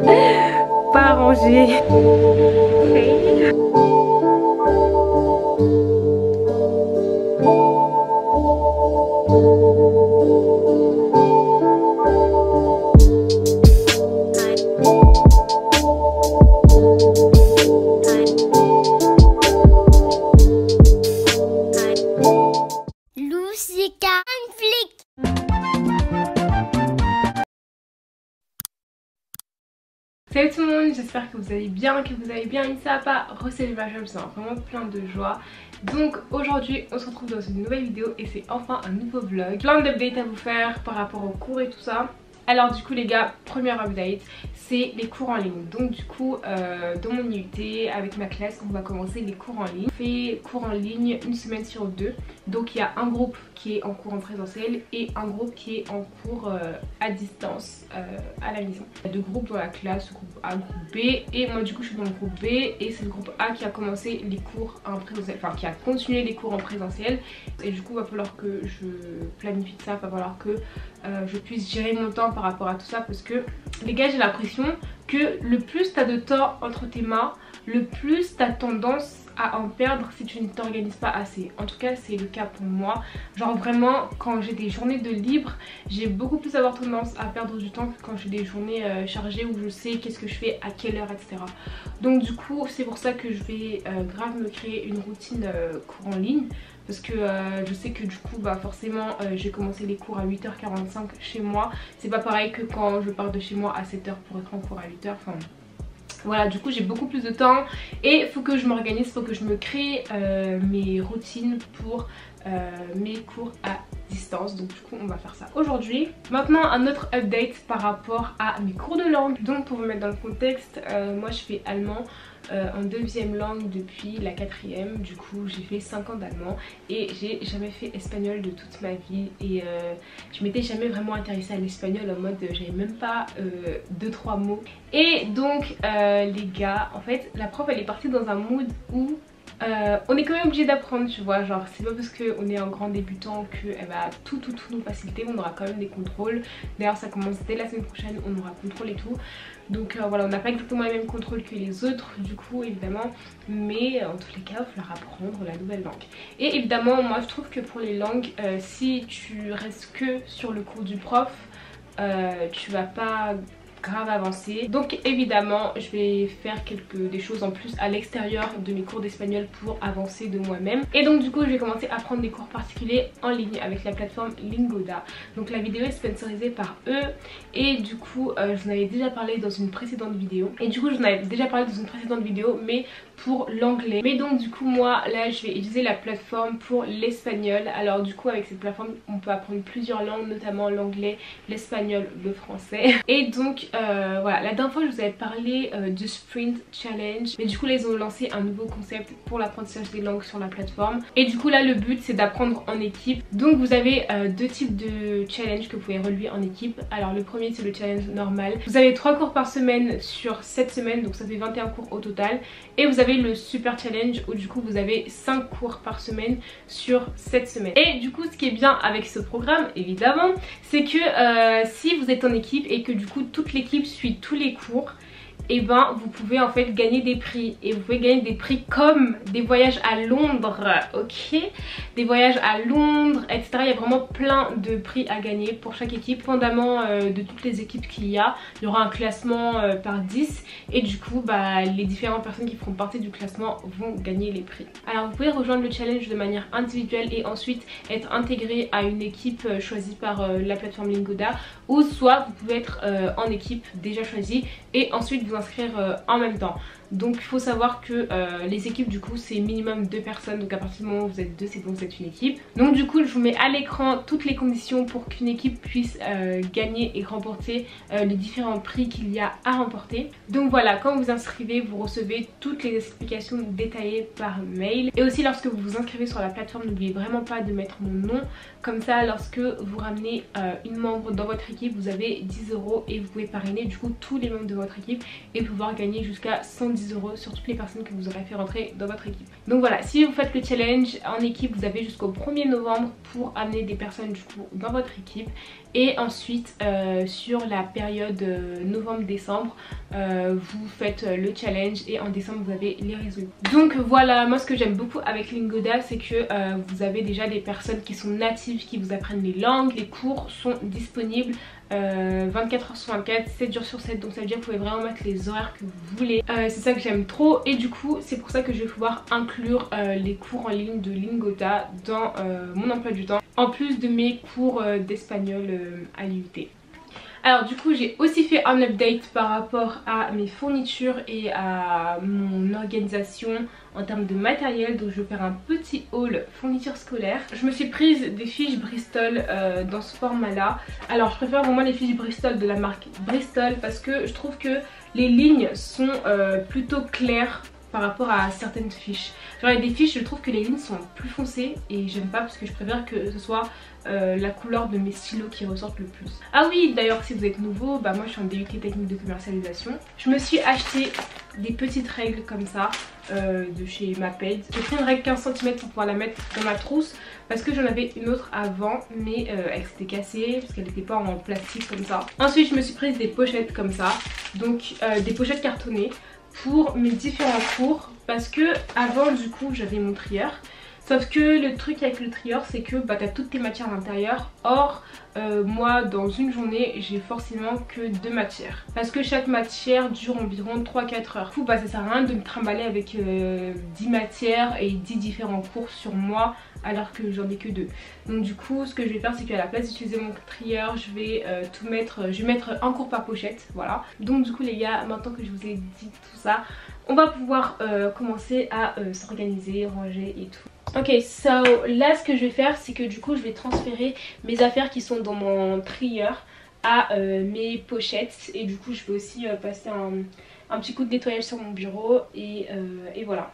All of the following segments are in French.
Pas rangé. Okay. Salut tout le monde, j'espère que vous allez bien, mis ça à part recélébration, je me sens vraiment plein de joie. Donc aujourd'hui on se retrouve dans une nouvelle vidéo et c'est enfin un nouveau vlog. Plein d'updates à vous faire par rapport aux cours et tout ça. Alors du coup les gars, première update, c'est les cours en ligne. Donc du coup dans mon IUT avec ma classe on va commencer les cours en ligne. On fait cours en ligne une semaine sur deux. Donc il y a un groupe qui est en cours en présentiel et un groupe qui est en cours à distance à la maison. Il y a deux groupes dans la classe, groupe A, groupe B, et moi du coup je suis dans le groupe B et c'est le groupe A qui a commencé les cours en présentiel, enfin qui a continué les cours en présentiel. Et du coup il va falloir que je planifie ça, il va falloir que je puisse gérer mon temps par rapport à tout ça, parce que les gars j'ai l'impression que le plus t'as de temps entre tes mains, le plus t'as tendance à en perdre si tu ne t'organises pas assez. En tout cas c'est le cas pour moi. Genre vraiment quand j'ai des journées de libre, j'ai beaucoup plus avoir tendance à perdre du temps que quand j'ai des journées chargées où je sais qu'est-ce que je fais, à quelle heure, etc. Donc du coup c'est pour ça que je vais grave me créer une routine cours en ligne. Parce que je sais que du coup bah forcément j'ai commencé les cours à 8h45 chez moi. C'est pas pareil que quand je pars de chez moi à 7h pour être en cours à 8h. Enfin voilà, du coup j'ai beaucoup plus de temps et faut que je m'organise, faut que je me crée mes routines pour mes cours à distance. Donc du coup on va faire ça aujourd'hui. Maintenant un autre update par rapport à mes cours de langue. Donc pour vous mettre dans le contexte, moi je fais allemand en deuxième langue depuis la quatrième. Du coup j'ai fait 5 ans d'allemand et j'ai jamais fait espagnol de toute ma vie. Et je m'étais jamais vraiment intéressée à l'espagnol, en mode j'avais même pas 2-3 mots. Et donc les gars, en fait la prof elle est partie dans un mood où on est quand même obligé d'apprendre, tu vois, genre c'est pas parce qu'on est un grand débutant qu'elle va tout nous faciliter. On aura quand même des contrôles, d'ailleurs ça commence dès la semaine prochaine, on aura contrôle et tout. Donc voilà, on n'a pas exactement les mêmes contrôles que les autres du coup évidemment, mais en tous les cas il va falloir apprendre la nouvelle langue. Et évidemment moi je trouve que pour les langues, si tu restes que sur le cours du prof, tu vas pas grave avancé. Donc évidemment je vais faire des choses en plus à l'extérieur de mes cours d'espagnol pour avancer de moi-même. Et donc du coup je vais commencer à prendre des cours particuliers en ligne avec la plateforme Lingoda. Donc la vidéo est sponsorisée par eux et du coup je vous en avais déjà parlé dans une précédente vidéo. Mais pour l'anglais. Mais donc du coup moi là je vais utiliser la plateforme pour l'espagnol. Alors du coup avec cette plateforme on peut apprendre plusieurs langues, notamment l'anglais, l'espagnol, le français. Et donc voilà, la dernière fois je vous avais parlé du Sprint Challenge, mais du coup là ils ont lancé un nouveau concept pour l'apprentissage des langues sur la plateforme. Et du coup là le but c'est d'apprendre en équipe. Donc vous avez deux types de challenge que vous pouvez relever en équipe. Alors le premier c'est le challenge normal. Vous avez 3 cours par semaine sur 7 semaines, donc ça fait 21 cours au total. Et vous avez le super challenge où du coup vous avez 5 cours par semaine sur 7 semaines. Et du coup ce qui est bien avec ce programme évidemment, c'est que si vous êtes en équipe et que du coup toute l'équipe suit tous les cours, et ben vous pouvez en fait gagner des prix. Et vous pouvez gagner des prix comme des voyages à Londres, ok, des voyages à Londres, etc. Il y a vraiment plein de prix à gagner pour chaque équipe. Dépendamment de toutes les équipes qu'il y aura un classement par 10 et du coup bah, les différentes personnes qui feront partie du classement vont gagner les prix. Alors vous pouvez rejoindre le challenge de manière individuelle et ensuite être intégré à une équipe choisie par la plateforme Lingoda, ou soit vous pouvez être en équipe déjà choisie et ensuite vous inscrire en même temps. Donc il faut savoir que les équipes du coup c'est minimum 2 personnes, donc à partir du moment où vous êtes 2 c'est bon, vous êtes une équipe. Donc du coup je vous mets à l'écran toutes les conditions pour qu'une équipe puisse gagner et remporter les différents prix qu'il y a à remporter. Donc voilà, quand vous vous inscrivez vous recevez toutes les explications détaillées par mail. Et aussi lorsque vous vous inscrivez sur la plateforme, n'oubliez vraiment pas de mettre mon nom. Comme ça lorsque vous ramenez une membre dans votre équipe, vous avez 10 € et vous pouvez parrainer du coup tous les membres de votre équipe et pouvoir gagner jusqu'à 110 10 € sur toutes les personnes que vous aurez fait rentrer dans votre équipe. Donc voilà, si vous faites le challenge en équipe, vous avez jusqu'au 1er novembre pour amener des personnes du coup dans votre équipe. Et ensuite sur la période novembre-décembre, vous faites le challenge et en décembre vous avez les résultats. Donc voilà, moi ce que j'aime beaucoup avec Lingoda, c'est que vous avez déjà des personnes qui sont natives, qui vous apprennent les langues. Les cours sont disponibles 24 h sur 24, 7 jours sur 7, donc ça veut dire que vous pouvez vraiment mettre les horaires que vous voulez. C'est ça que j'aime trop et du coup c'est pour ça que je vais pouvoir inclure les cours en ligne de Lingoda dans mon emploi du temps, en plus de mes cours d'espagnol à l'IUT. Alors du coup j'ai aussi fait un update par rapport à mes fournitures et à mon organisation en termes de matériel. Donc je vais faire un petit haul fourniture scolaire. Je me suis prise des fiches Bristol dans ce format là. Alors je préfère vraiment les fiches Bristol de la marque Bristol parce que je trouve que les lignes sont plutôt claires par rapport à certaines fiches. Genre il y a des fiches, je trouve que les lignes sont plus foncées et j'aime pas parce que je préfère que ce soit la couleur de mes stylos qui ressortent le plus. Ah oui, d'ailleurs si vous êtes nouveau, bah moi je suis en DUT technique de commercialisation. Je me suis acheté des petites règles comme ça de chez Maped. J'ai pris une règle 15 cm pour pouvoir la mettre dans ma trousse parce que j'en avais une autre avant mais elle s'était cassée parce qu'elle n'était pas en plastique comme ça. Ensuite je me suis prise des pochettes comme ça, donc des pochettes cartonnées pour mes différents cours parce que avant du coup j'avais mon trieur, sauf que le truc avec le trieur c'est que bah, t'as toutes tes matières à l'intérieur. Or moi dans une journée j'ai forcément que 2 matières parce que chaque matière dure environ 3-4 heures. Du coup bah ça sert à rien de me trimballer avec 10 matières et 10 différents cours sur moi alors que j'en ai que 2. Donc du coup ce que je vais faire c'est qu'à la place d'utiliser mon trieur je vais tout mettre, je vais mettre un cours par pochette, voilà. Donc du coup les gars, maintenant que je vous ai dit tout ça, on va pouvoir commencer à s'organiser, ranger et tout. Ok, so là ce que je vais faire c'est que du coup je vais transférer mes affaires qui sont dans mon trieur à mes pochettes et du coup je vais aussi passer un petit coup de nettoyage sur mon bureau et voilà.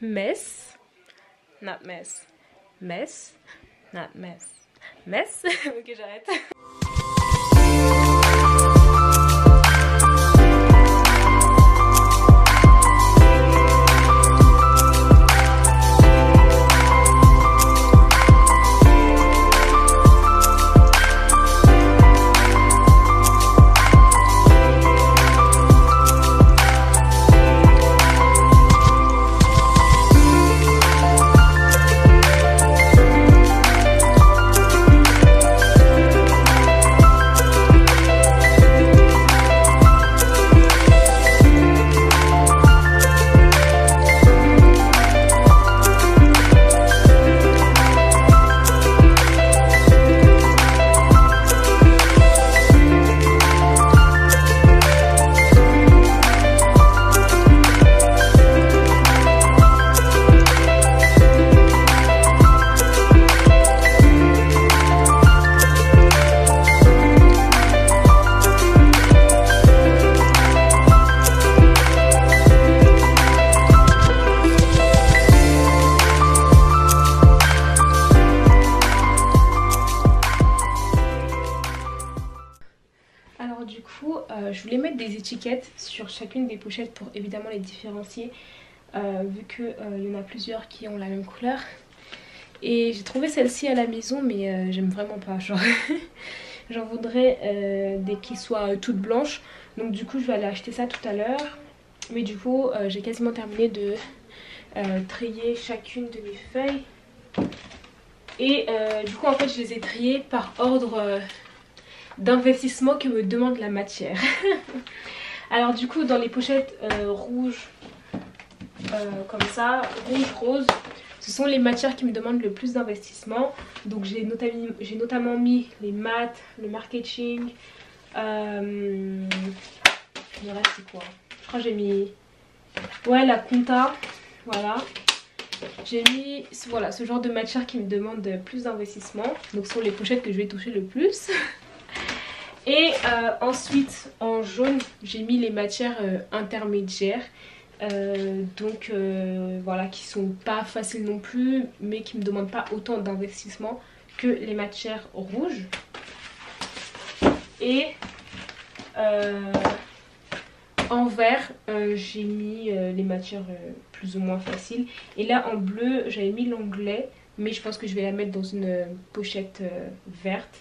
Mess, not mess, mess, not mess, mess. Ok, j'arrête. Je voulais mettre des étiquettes sur chacune des pochettes pour évidemment les différencier vu qu'il y en a plusieurs qui ont la même couleur. Et j'ai trouvé celle-ci à la maison mais j'aime vraiment pas, genre j'en voudrais des qui soient toutes blanches. Donc du coup je vais aller acheter ça tout à l'heure. Mais du coup j'ai quasiment terminé de trier chacune de mes feuilles. Et du coup en fait je les ai triées par ordre d'investissement que me demande la matière. Alors du coup dans les pochettes rouges comme ça, rouge, rose, ce sont les matières qui me demandent le plus d'investissement. Donc j'ai notamment mis les maths, le marketing, le reste c'est quoi? Je crois que j'ai mis la compta, voilà. J'ai mis voilà, ce genre de matière qui me demande plus d'investissement. Donc ce sont les pochettes que je vais toucher le plus. Et ensuite en jaune j'ai mis les matières intermédiaires. Voilà, qui sont pas faciles non plus, mais qui me demandent pas autant d'investissement que les matières rouges. Et en vert j'ai mis les matières plus ou moins faciles. Et là en bleu j'avais mis l'onglet, mais je pense que je vais la mettre dans une pochette verte.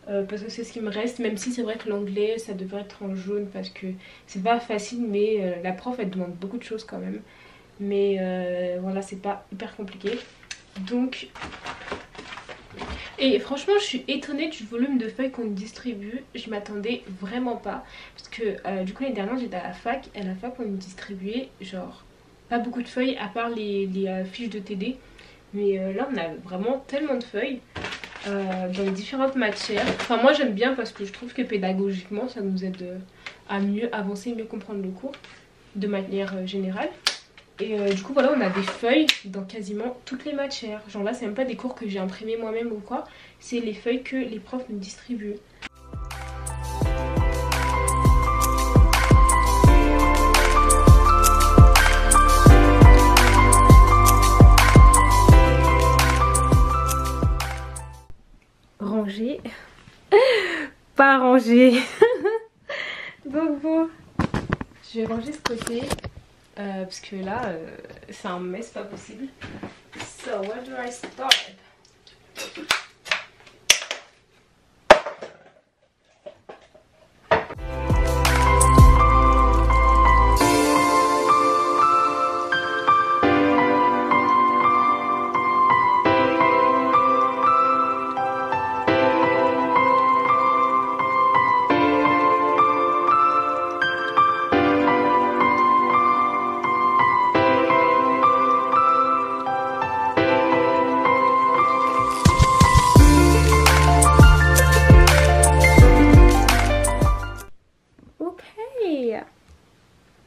Parce que c'est ce qui me reste, même si c'est vrai que l'anglais ça devrait être en jaune parce que c'est pas facile, mais la prof elle demande beaucoup de choses quand même, mais voilà, c'est pas hyper compliqué. Donc, et franchement je suis étonnée du volume de feuilles qu'on distribue, je m'attendais vraiment pas parce que du coup l'année dernière j'étais à la fac on nous distribuait genre pas beaucoup de feuilles à part les fiches de TD, mais là on a vraiment tellement de feuilles. Dans les différentes matières. Enfin moi j'aime bien parce que je trouve que pédagogiquement ça nous aide à mieux avancer, mieux comprendre le cours de manière générale. Et du coup voilà, on a des feuilles dans quasiment toutes les matières. Genre là c'est même pas des cours que j'ai imprimés moi-même ou quoi, c'est les feuilles que les profs nous distribuent. Rangé, pas rangé. Donc bon, je vais ranger ce côté parce que là c'est un mess pas possible. So where do I start?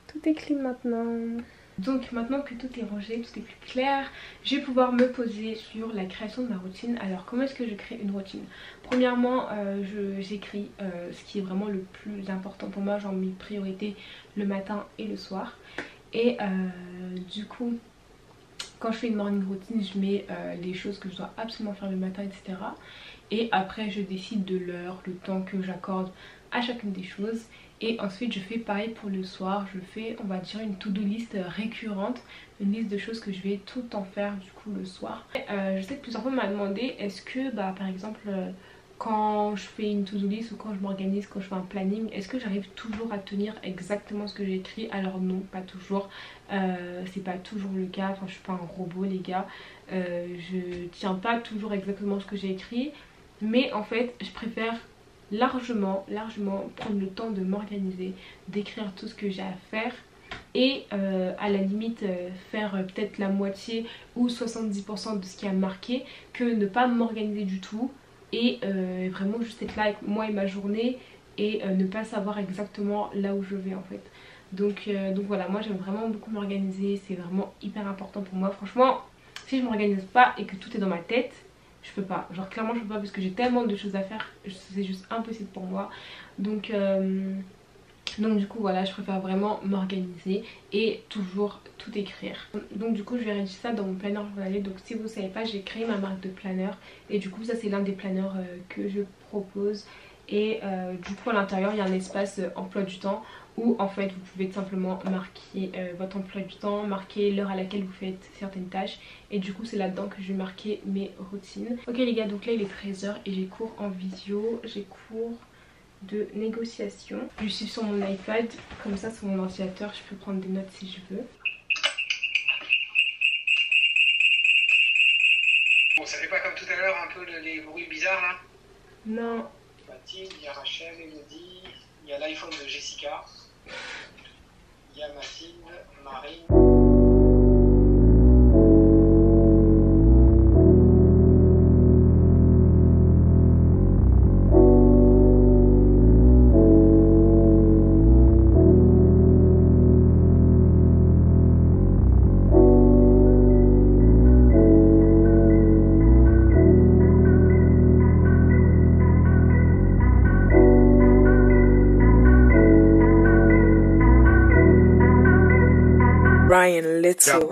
Tout est clean maintenant. Donc maintenant que tout est rangé, tout est plus clair, je vais pouvoir me poser sur la création de ma routine. Alors comment est-ce que je crée une routine? Premièrement j'écris ce qui est vraiment le plus important pour moi, genre mes priorités le matin et le soir. Et du coup quand je fais une morning routine je mets les choses que je dois absolument faire le matin, etc. Et après je décide de l'heure, le temps que j'accorde à chacune des choses. Et ensuite je fais pareil pour le soir, je fais on va dire une to-do list récurrente, une liste de choses que je vais tout le temps faire du coup le soir. Je sais que plusieurs fois on m'a demandé est-ce que par exemple quand je fais une to-do list ou quand je m'organise, quand je fais un planning, est-ce que j'arrive toujours à tenir exactement ce que j'ai écrit? Alors non, pas toujours, c'est pas toujours le cas, enfin je suis pas un robot les gars, je tiens pas toujours exactement ce que j'ai écrit, mais en fait je préfère largement prendre le temps de m'organiser, d'écrire tout ce que j'ai à faire et à la limite faire peut-être la moitié ou 70% de ce qui a marqué, que ne pas m'organiser du tout et vraiment juste être là avec moi et ma journée et ne pas savoir exactement là où je vais en fait. Donc voilà, moi j'aime vraiment beaucoup m'organiser, c'est vraiment hyper important pour moi. Franchement si je m'organise pas et que tout est dans ma tête, je peux pas, genre clairement je peux pas parce que j'ai tellement de choses à faire, c'est juste impossible pour moi. Donc du coup voilà, je préfère vraiment m'organiser et toujours tout écrire. Donc du coup je vais rédiger ça dans mon planeur journalier. Donc si vous ne savez pas, j'ai créé ma marque de planeur et du coup ça c'est l'un des planeurs que je propose. Et du coup à l'intérieur il y a un espace emploi du temps où en fait vous pouvez tout simplement marquer votre emploi du temps, marquer l'heure à laquelle vous faites certaines tâches, et du coup c'est là-dedans que je vais marquer mes routines. Ok les gars, donc là il est 13 h et j'ai cours en visio, j'ai cours de négociation. Je suis sur mon iPad, comme ça sur mon ordinateur je peux prendre des notes si je veux. Bon, ça fait pas comme tout à l'heure un peu les bruits bizarres là? Non. Mathilde, il y a Rachel, Elodie, il y a l'iPhone de Jessica, il y a Mathilde, Marine. little.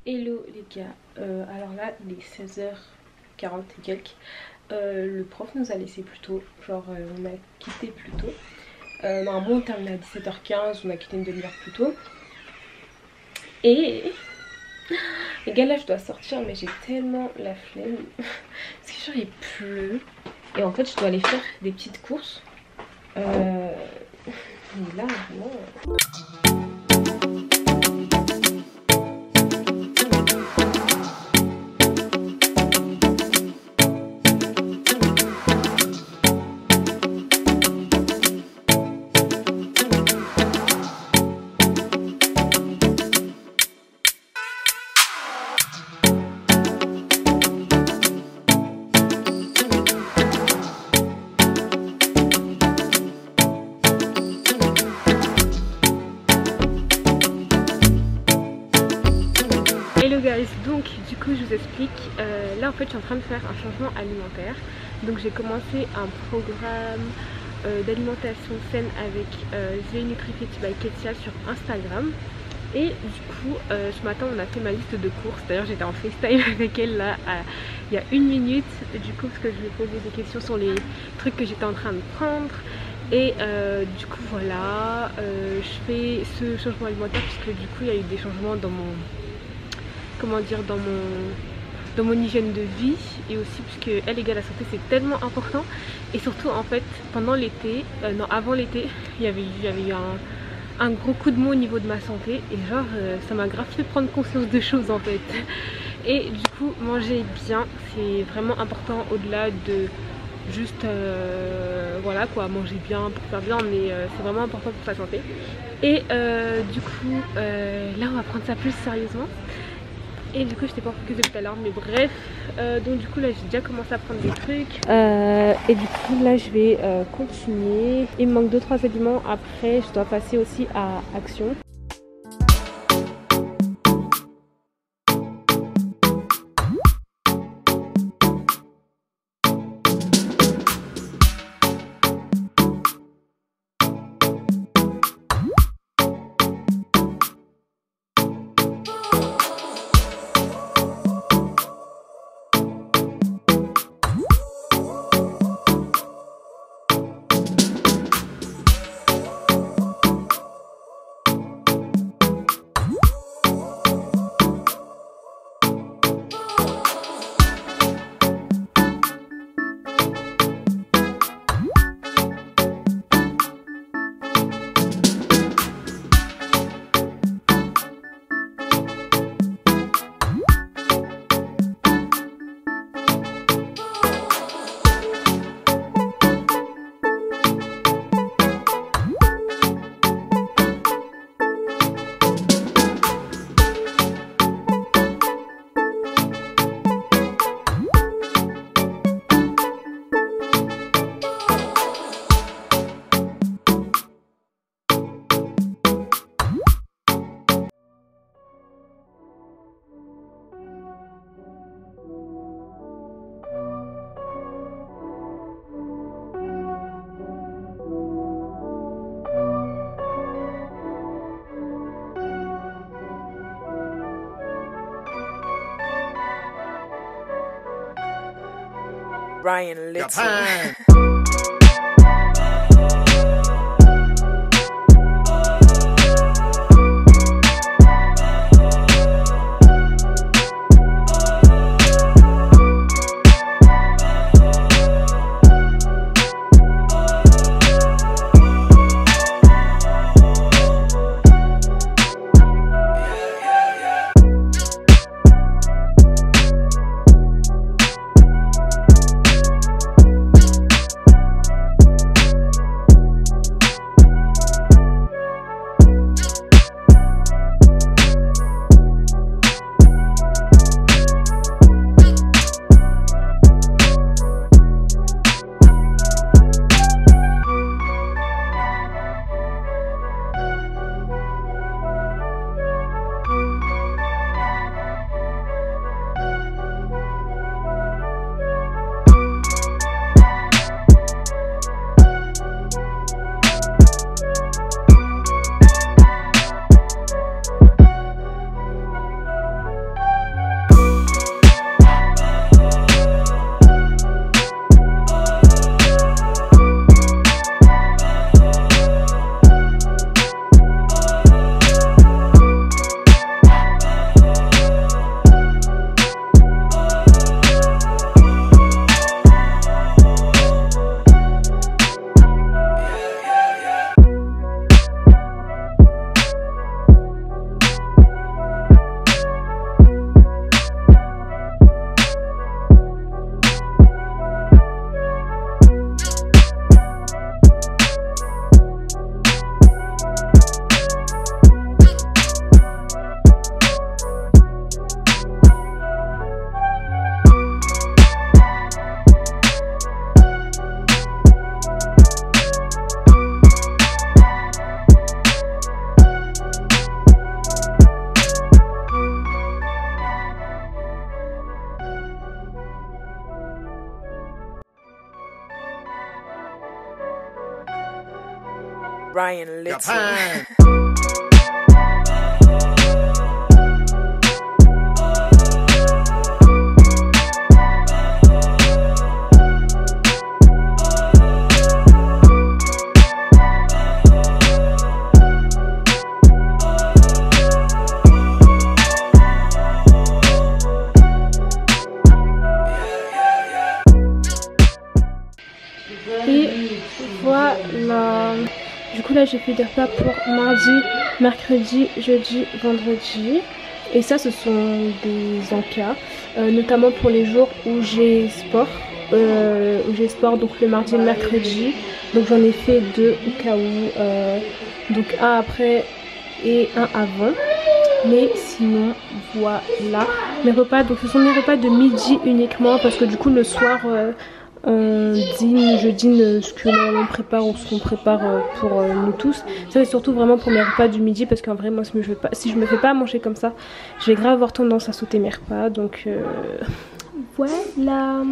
Hello les gars, alors là il est 16h40 et quelques. Le prof nous a laissé plus tôt, genre on a quitté plus tôt. Normalement on terminait à 17h15, on a quitté une demi-heure plus tôt. Et les gars là je dois sortir mais j'ai tellement la flemme parce que genre il pleut. Et en fait je dois aller faire des petites courses. Mais là vraiment... Hello guys, donc du coup je vous explique, là en fait je suis en train de faire un changement alimentaire. Donc j'ai commencé un programme d'alimentation saine avec The Nutrifit by Ketia sur Instagram. Et du coup ce matin on a fait ma liste de courses. D'ailleurs j'étais en FaceTime avec elle là il y a 1 minute. Du coup parce que je lui ai posé des questions sur les trucs que j'étais en train de prendre. Et du coup voilà, je fais ce changement alimentaire puisque du coup il y a eu des changements dans mon... comment dire, dans mon hygiène de vie. Et aussi puisque elle, les gars, la santé c'est tellement important. Et surtout en fait pendant l'été, non avant l'été, j'avais eu un gros coup de mou au niveau de ma santé. Et genre ça m'a grave fait prendre conscience de choses en fait. Et du coup manger bien c'est vraiment important, au-delà de juste voilà quoi, manger bien pour faire bien, mais c'est vraiment important pour sa santé. Et du coup là on va prendre ça plus sérieusement. Et du coup je t'ai pas focusé tout à l'heure, mais bref, donc du coup là j'ai déjà commencé à prendre des trucs et du coup là je vais continuer. Il me manque 2-3 aliments, après je dois passer aussi à Action. Brian Little. Ryan Little. Et voilà, du coup là j'ai fait des repas pour mardi, mercredi, jeudi, vendredi. Et ça ce sont des encas, notamment pour les jours où j'ai sport. Donc le mardi et le mercredi. Donc j'en ai fait 2 au cas où, donc un après et un avant. Mais sinon voilà mes repas. Donc ce sont mes repas de midi uniquement, parce que du coup le soir je dîne ce que l'on prépare ou ce qu'on prépare pour nous tous. Ça c'est surtout vraiment pour mes repas du midi, parce qu'en vrai moi si je me fais pas manger comme ça, je vais grave avoir tendance à sauter mes repas. Donc voilà.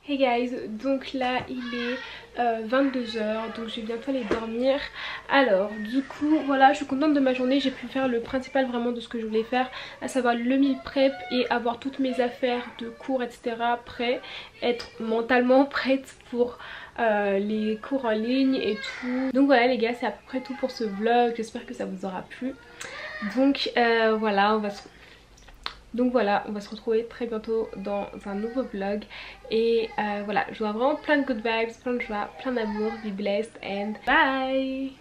Hey guys, donc là il est 22h, donc je vais bientôt aller dormir. Alors du coup voilà, je suis contente de ma journée, j'ai pu faire le principal vraiment de ce que je voulais faire, à savoir le meal prep et avoir toutes mes affaires de cours etc prêt, être mentalement prête pour les cours en ligne et tout. Donc voilà les gars, c'est à peu près tout pour ce vlog, j'espère que ça vous aura plu. Donc voilà, on va se retrouver très bientôt dans un nouveau vlog. Et voilà, je vous vois vraiment plein de good vibes, plein de joie, plein d'amour. Be blessed and bye.